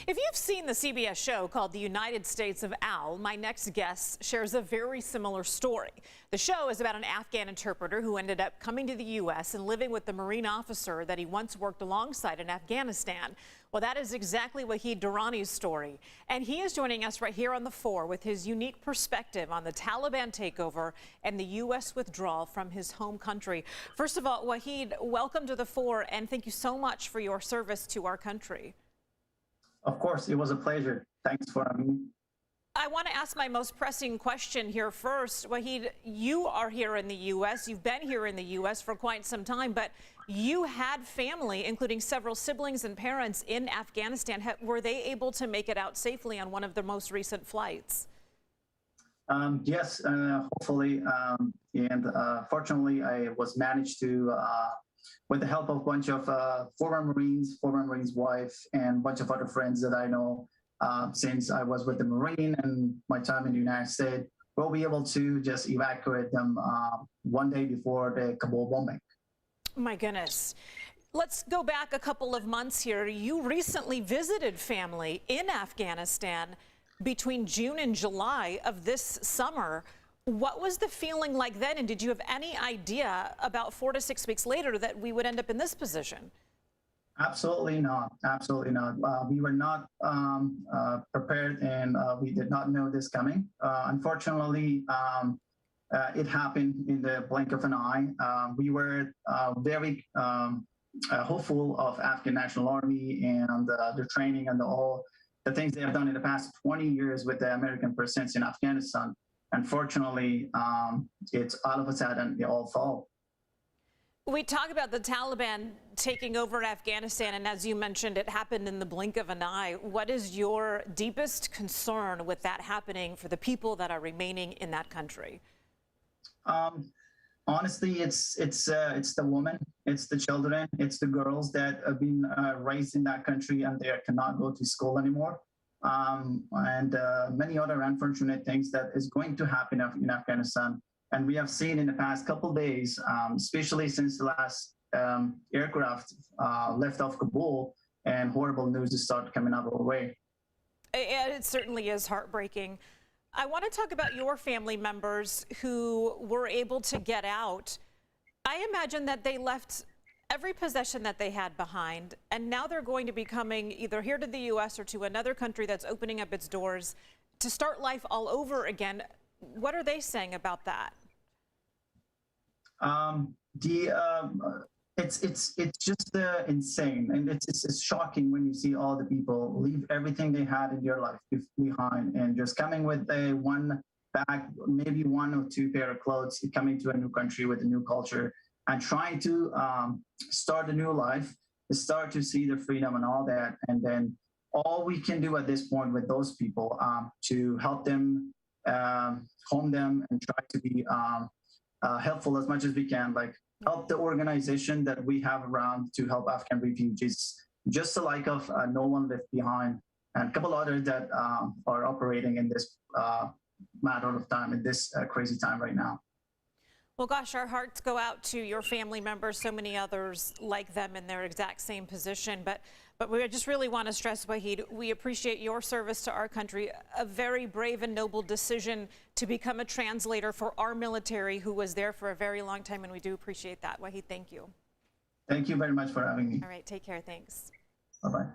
If you've seen the CBS show called The United States of Al, my next guest shares a very similar story. The show is about an Afghan interpreter who ended up coming to the U.S. and living with the Marine officer that he once worked alongside in Afghanistan. Well, that is exactly Wahid Dorany's story. And he is joining us right here on the 4 with his unique perspective on the Taliban takeover and the U.S. withdrawal from his home country. First of all, Wahid, welcome to the 4, and thank you so much for your service to our country. Of course, it was a pleasure. Thanks for having me. I want to ask my most pressing question here first. Wahid, you are here in the U.S. You've been here in the U.S. for quite some time, but you had family, including several siblings and parents in Afghanistan. Were they able to make it out safely on one of the most recent flights? Yes, hopefully. Fortunately, I was managed to, with the help of a bunch of former Marines' wife, and a bunch of other friends that I know, since I was with the Marine and my time in the United States, we'll be able to just evacuate them one day before the Kabul bombing. My goodness. Let's go back a couple of months here. You recently visited family in Afghanistan between June and July of this summer. What was the feeling like then, and did you have any idea about 4 to 6 weeks later that we would end up in this position? Absolutely not. Absolutely not. We were not prepared, and we did not know this coming. Unfortunately, it happened in the blink of an eye. We were very hopeful of Afghan National Army and their training and all the things they have done in the past 20 years with the American presence in Afghanistan. Unfortunately, it's all of a sudden they all fall. We talk about the Taliban taking over Afghanistan, and as you mentioned, it happened in the blink of an eye. What is your deepest concern with that happening for the people that are remaining in that country? Honestly, it's the women, it's the children, it's the girls that have been raised in that country and they cannot go to school anymore. And many other unfortunate things that is going to happen in Afghanistan. And we have seen in the past couple of days, especially since the last aircraft left off Kabul, and horrible news started coming out our way. It certainly is heartbreaking. I want to talk about your family members who were able to get out. I imagine that they left every possession that they had behind, and now they're going to be coming either here to the U.S. or to another country that's opening up its doors to start life all over again. What are they saying about that? It's just insane, and it's shocking when you see all the people leave everything they had in their life behind and just coming with one bag, maybe 1 or 2 pair of clothes, coming to a new country with a new culture and trying to start a new life, start to see their freedom and all that. And then all we can do at this point with those people to help them, home them, and try to be helpful as much as we can, like help the organization that we have around to help Afghan refugees, just the like of No One Left Behind, and a couple others that are operating in this matter of time, in this crazy time right now. Well, gosh, our hearts go out to your family members, so many others like them in their exact same position. But we just really want to stress, Wahid, we appreciate your service to our country, a very brave and noble decision to become a translator for our military who was there for a very long time, and we do appreciate that. Wahid, thank you. Thank you very much for having me. All right, take care. Thanks. Bye-bye.